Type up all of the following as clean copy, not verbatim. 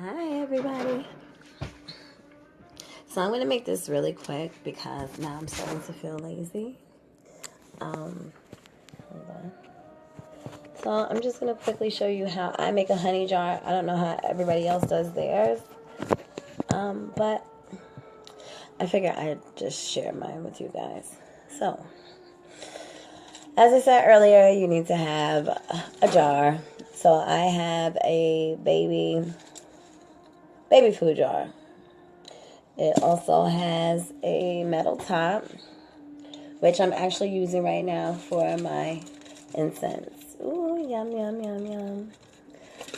Hi everybody. So I'm going to make this really quick because now I'm starting to feel lazy. Hold on. So I'm just going to quickly show you how I make a honey jar. I don't know how everybody else does theirs. But I figure I'd just share mine with you guys. So, as I said earlier, you need to have a jar. So I have a baby food jar. It also has a metal top, which I'm actually using right now for my incense. Ooh, yum, yum, yum, yum.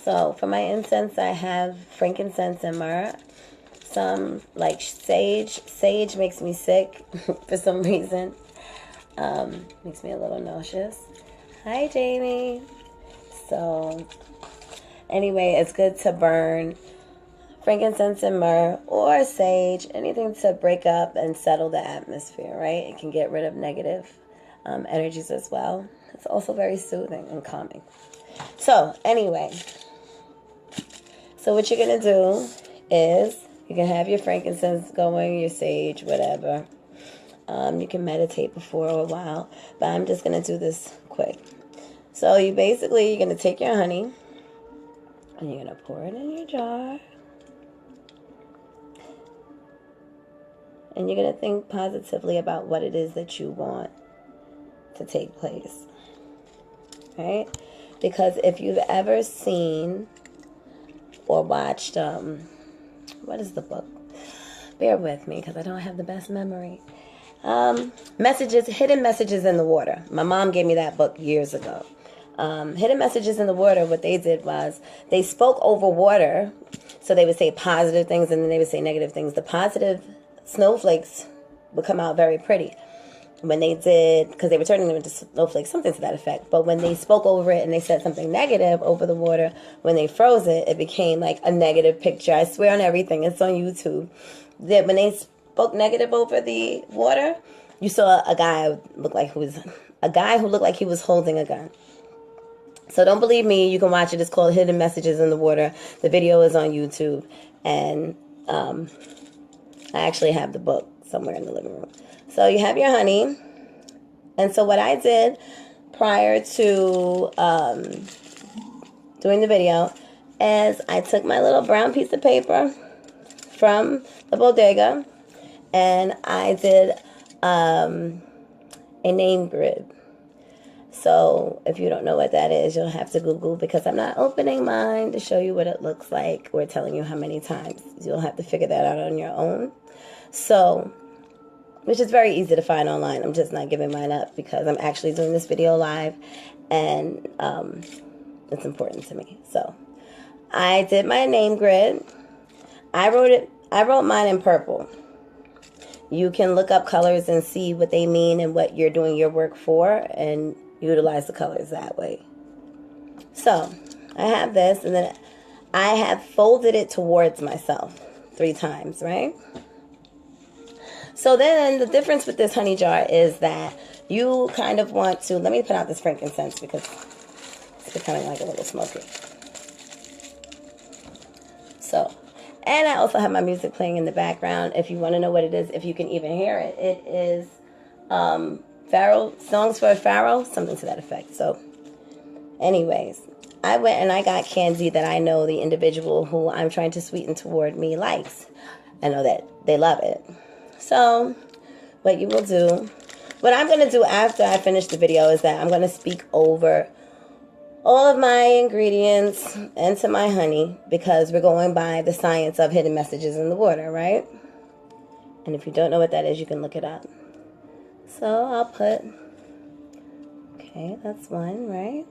So for my incense, I have frankincense and myrrh. Some like sage. Sage makes me sick for some reason. Makes me a little nauseous. Hi, Jamie. So anyway, it's good to burn frankincense and myrrh or sage, anything to break up and settle the atmosphere, right? It can get rid of negative energies as well. It's also very soothing and calming. So anyway, so what you're going to do is you can have your frankincense going, your sage, whatever. You can meditate before a while, but I'm just going to do this quick. So you're going to take your honey and you're going to pour it in your jar. And you're going to think positively about what it is that you want to take place. Right? Because if you've ever seen or watched, what is the book? Bear with me because I don't have the best memory. Hidden Messages in the Water. My mom gave me that book years ago. Hidden Messages in the Water, what they did was they spoke over water. So they would say positive things and then they would say negative things. The positive snowflakes would come out very pretty when they did, because they were turning them into snowflakes, something to that effect. But when they spoke over it and they said something negative over the water, when they froze it, it became like a negative picture. I swear on everything, it's on YouTube. That when they spoke negative over the water, you saw a guy who looked like he was holding a gun. So don't believe me, you can watch it. It's called Hidden Messages in the Water. The video is on YouTube, and I actually have the book somewhere in the living room. So you have your honey. And so what I did prior to doing the video is I took my little brown piece of paper from the bodega and I did a name grid. So if you don't know what that is, you'll have to Google because I'm not opening mine to show you what it looks like or telling you how many times. You'll have to figure that out on your own. So, which is very easy to find online. I'm just not giving mine up because I'm actually doing this video live and it's important to me. So I did my name grid. I wrote mine in purple. You can look up colors and see what they mean and what you're doing your work for and utilize the colors that way. So I have this and then I have folded it towards myself 3 times, right? So then the difference with this honey jar is that you kind of want to, let me put out this frankincense because it's becoming like a little smoky. So, and I also have my music playing in the background. If you want to know what it is, if you can even hear it, it is Pharaoh, Songs for a Pharaoh, something to that effect. So anyways, I went and I got candy that I know the individual who I'm trying to sweeten toward me likes. I know that they love it. So what you will do, what I'm going to do after I finish the video is that I'm going to speak over all of my ingredients into my honey because we're going by the science of hidden messages in the water, right? And if you don't know what that is, you can look it up. So I'll put, okay, that's one, right?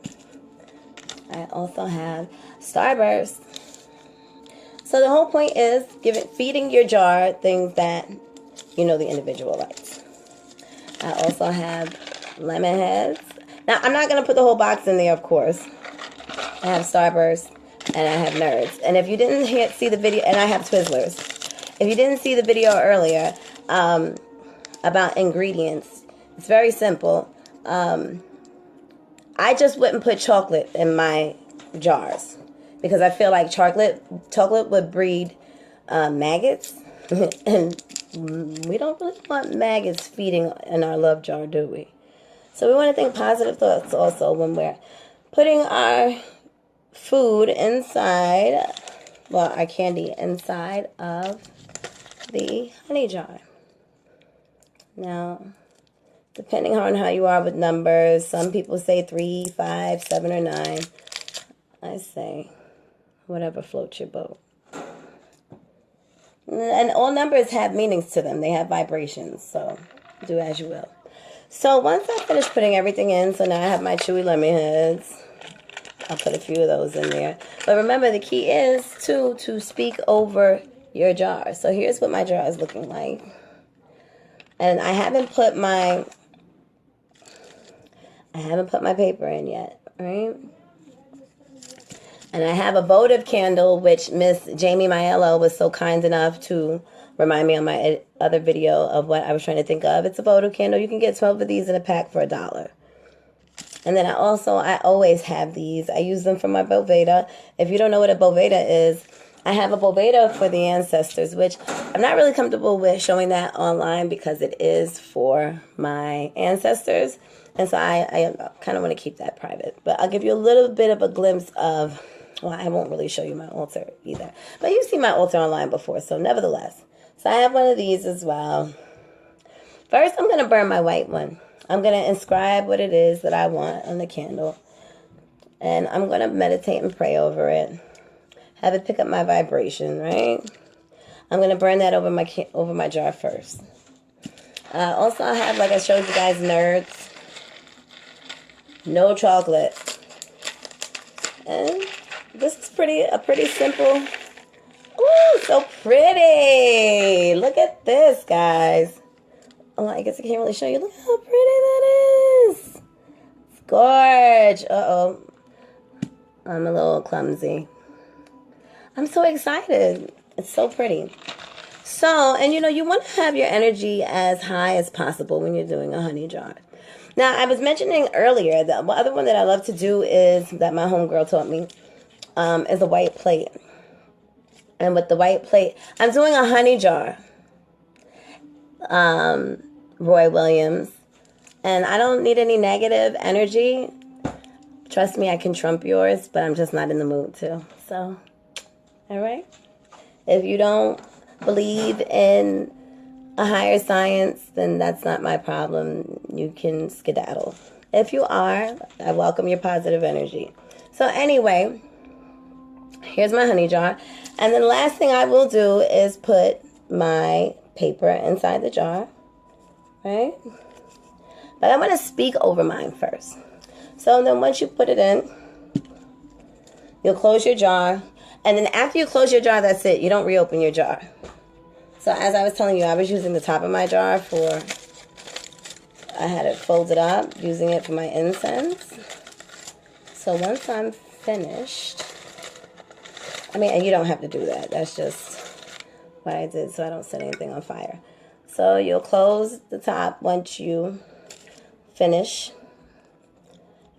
I also have Starburst. So the whole point is feeding your jar things that you know the individual likes. I also have lemon heads. Now, I'm not going to put the whole box in there, of course. I have Starburst and I have Nerds. And if you didn't see the video, and I have Twizzlers. If you didn't see the video earlier about ingredients, it's very simple. I just wouldn't put chocolate in my jars. because I feel like chocolate would breed maggots, and we don't really want maggots feeding in our love jar, do we? So we want to think positive thoughts also when we're putting our food inside, well, our candy inside of the honey jar. Now, depending on how you are with numbers, some people say 3, 5, 7, or 9. I say whatever floats your boat. And all numbers have meanings to them. They have vibrations, so do as you will. So once I finish putting everything in, so now I have my chewy lemon heads. I'll put a few of those in there. But remember, the key is to speak over your jar. So here's what my jar is looking like. And I haven't put my paper in yet, right? And I have a votive candle, which Miss Jamie Maiello was so kind enough to remind me on my other video of what I was trying to think of. It's a votive candle. You can get 12 of these in a pack for $1. And then I always have these. I use them for my Boveda. If you don't know what a Boveda is, I have a Boveda for the ancestors, which I'm not really comfortable with showing that online because it is for my ancestors. And so I kind of want to keep that private. But I'll give you a little bit of a glimpse of, well, I won't really show you my altar either. But you've seen my altar online before, so nevertheless. So I have one of these as well. First, I'm going to burn my white one. I'm going to inscribe what it is that I want on the candle. And I'm going to meditate and pray over it. Have it pick up my vibration, right? I'm going to burn that over my jar first. Also, I have, like I showed you guys, nerds. No chocolate. And this is a pretty simple. Ooh, so pretty. Look at this, guys. Oh, I guess I can't really show you. Look how pretty that is. It's gorgeous. Uh-oh. I'm a little clumsy. I'm so excited. It's so pretty. So, and you want to have your energy as high as possible when you're doing a honey jar. Now, I was mentioning earlier, the other one that I love to do is, that my homegirl taught me, is a white plate. And with the white plate, I'm doing a honey jar. Roy Williams. And I don't need any negative energy. Trust me, I can trump yours, but I'm just not in the mood to. So, all right? If you don't believe in a higher science, then that's not my problem. You can skedaddle. If you are, I welcome your positive energy. So anyway, here's my honey jar. And then the last thing I will do is put my paper inside the jar, right? But I'm going to speak over mine first. So then once you put it in, you'll close your jar. And then after you close your jar, that's it. You don't reopen your jar. So as I was telling you, I was using the top of my jar I had it folded up, using it for my incense. So once I'm finished, and you don't have to do that. That's just what I did so I don't set anything on fire. So you'll close the top once you finish.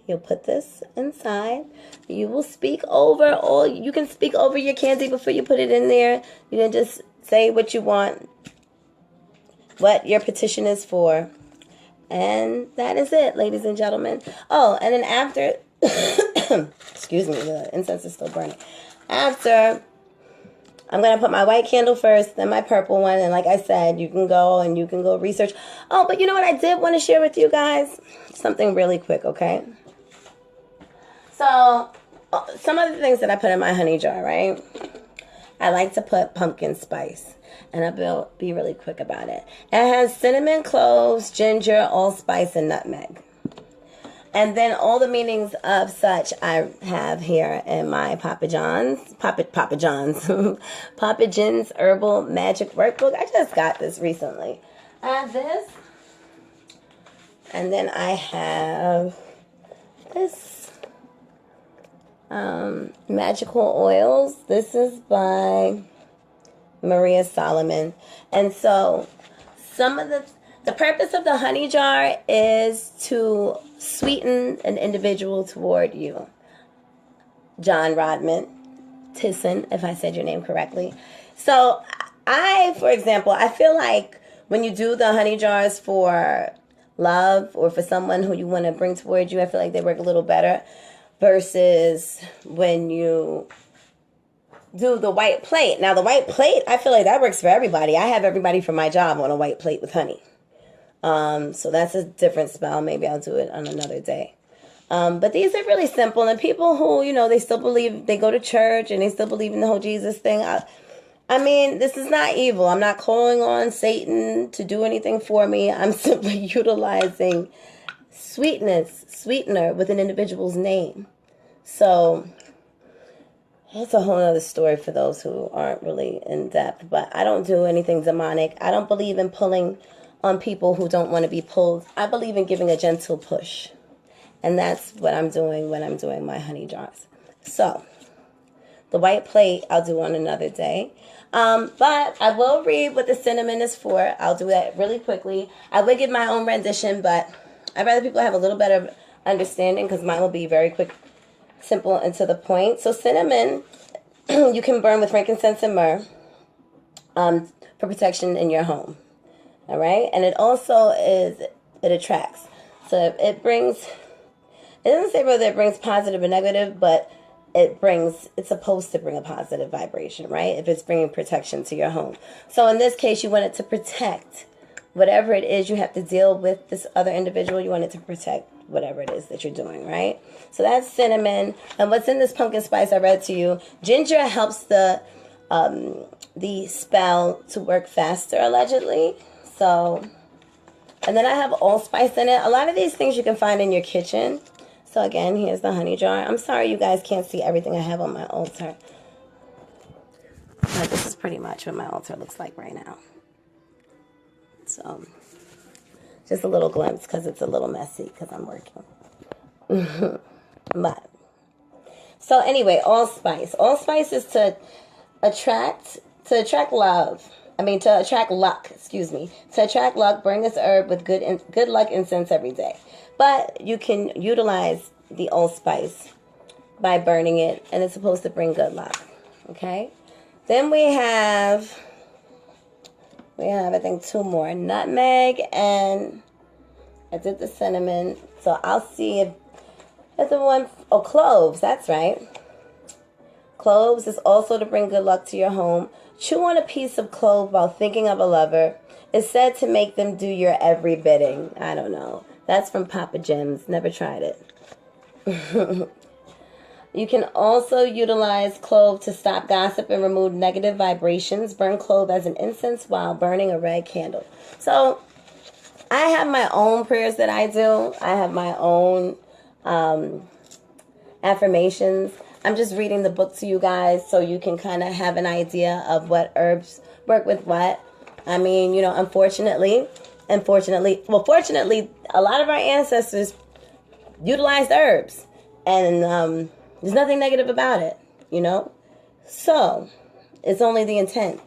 You'll put this inside. You will speak over, or you can speak over your candy before you put it in there. You can just say what you want, what your petition is for. And that is it, ladies and gentlemen. Oh, and then after, excuse me, the incense is still burning. After, I'm going to put my white candle first, then my purple one. And like I said, you can go research. Oh, but you know what I did want to share with you guys? Something really quick, okay? So, some of the things that I put in my honey jar, right? I like to put pumpkin spice. And I'll be really quick about it. It has cinnamon, cloves, ginger, allspice, and nutmeg. And then all the meanings of such I have here in my Papa John's Herbal Magic Workbook. I just got this recently. I have this. And then I have this. Magical Oils. This is by Maria Solomon. And so some of the purpose of the honey jar is to sweeten an individual toward you. John Rodman, Tisson, if I said your name correctly. So for example, I feel like when you do the honey jars for love or for someone who you want to bring towards you, I feel like they work a little better versus when you do the white plate. Now, the white plate, I feel like that works for everybody. I have everybody from my job on a white plate with honey. So that's a different spell. Maybe I'll do it on another day. But these are really simple. And people who, they still believe, they go to church and they still believe in the whole Jesus thing. I mean, this is not evil. I'm not calling on Satan to do anything for me. I'm simply utilizing sweetener with an individual's name. So that's a whole other story for those who aren't really in depth. But I don't do anything demonic. I don't believe in pulling on people who don't want to be pulled. I believe in giving a gentle push. And that's what I'm doing when I'm doing my honey jars. So the white plate I'll do on another day. But I will read what the cinnamon is for. I'll do that really quickly. I would give my own rendition, but I'd rather people have a little better understanding because mine will be very quick, simple, and to the point. So cinnamon, you can burn with frankincense and myrrh for protection in your home. All right? And it also it attracts. So it doesn't say whether it brings positive or negative, but it's supposed to bring a positive vibration, right? If it's bringing protection to your home. So in this case, you want it to protect whatever it is you have to deal with this other individual. You want it to protect whatever it is that you're doing, right? So that's cinnamon. And what's in this pumpkin spice I read to you, ginger helps the spell to work faster, allegedly. So, and then I have allspice in it. A lot of these things you can find in your kitchen. So again, here's the honey jar. I'm sorry you guys can't see everything I have on my altar. But this is pretty much what my altar looks like right now. So, just a little glimpse because it's a little messy because I'm working. But, so anyway, allspice. Allspice is to attract love. To attract luck, To attract luck, burn this herb with good luck incense every day. But you can utilize the allspice by burning it, and it's supposed to bring good luck. Okay? Then we have I think 2 more. Nutmeg, and I did the cinnamon. So I'll see if the one, cloves, that's right. Cloves is also to bring good luck to your home. Chew on a piece of clove while thinking of a lover. It's said to make them do your every bidding. I don't know. That's from Papa Jim's. Never tried it. You can also utilize clove to stop gossip and remove negative vibrations. Burn clove as an incense while burning a red candle. So I have my own prayers that I do. I have my own affirmations. I'm just reading the book to you guys so you can kind of have an idea of what herbs work with what. I mean, fortunately, a lot of our ancestors utilized herbs. And there's nothing negative about it, So it's only the intent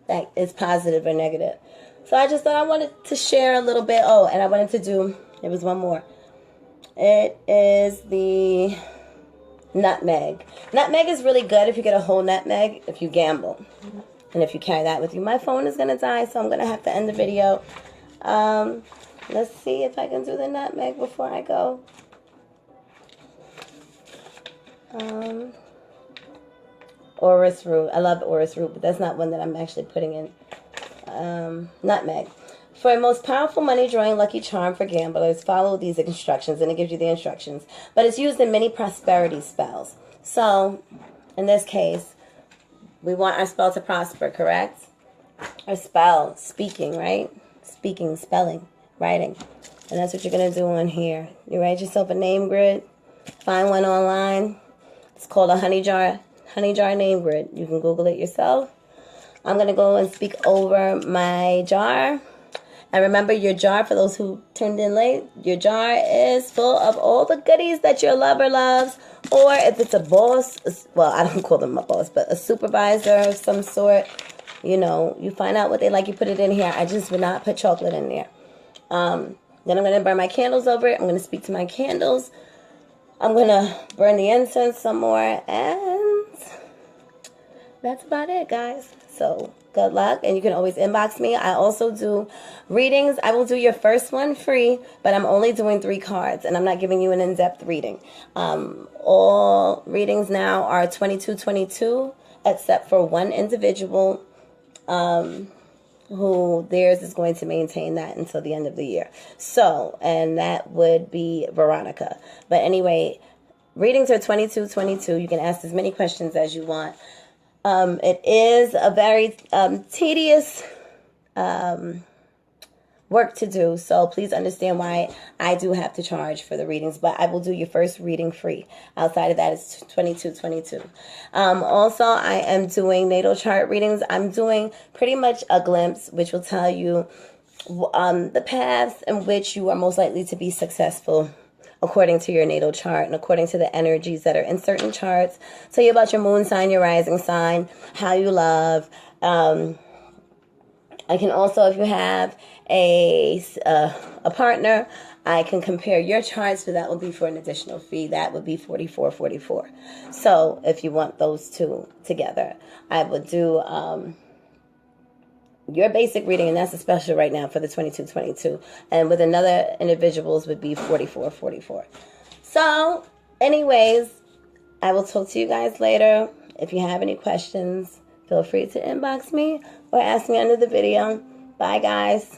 that is positive or negative. So I just thought I wanted to share a little bit. Oh, and I wanted to do, there was one more. It is the nutmeg. Nutmeg is really good if you get a whole nutmeg, if you gamble. And if you carry that with you. My phone is going to die, so I'm going to have to end the video. Let's see if I can do the nutmeg before I go. Orris root. I love orris root, but that's not one that I'm actually putting in. Nutmeg. For a most powerful money drawing lucky charm for gamblers, follow these instructions, and it gives you the instructions. But it's used in many prosperity spells. So, in this case, we want our spell to prosper, correct? Our spell, speaking, right? Speaking, spelling, writing. And that's what you're going to do on here. You write yourself a name grid. Find one online. It's called a honey jar name grid. You can Google it yourself. I'm going to go and speak over my jar. And remember, your jar, for those who tuned in late, your jar is full of all the goodies that your lover loves. Or if it's a boss, well, I don't call them a boss, but a supervisor of some sort, you find out what they like, you put it in here. I just would not put chocolate in there. Then I'm going to burn my candles over it. I'm going to speak to my candles. I'm going to burn the incense some more. And that's about it, guys. So good luck, and you can always inbox me. I also do readings. I will do your first one free, but I'm only doing 3 cards, and I'm not giving you an in-depth reading. All readings now are 2222, except for one individual who theirs is going to maintain that until the end of the year. So, and that would be Veronica. But anyway, readings are 2222. You can ask as many questions as you want. It is a very tedious work to do, so please understand why I do have to charge for the readings, but I will do your first reading free. Outside of that, it's $22.22. Also, I am doing natal chart readings. I'm doing pretty much a glimpse, which will tell you the paths in which you are most likely to be successful according to your natal chart and according to the energies that are in certain charts. Tell you about your moon sign, your rising sign, how you love. I can also, if you have a partner, I can compare your charts, so that will be for an additional fee. That would be $44.44. So if you want those two together, I would do your basic reading, and that's a special right now for the 2222. And with another individuals would be $44.44. So, anyways, I will talk to you guys later. If you have any questions, feel free to inbox me or ask me under the video. Bye, guys.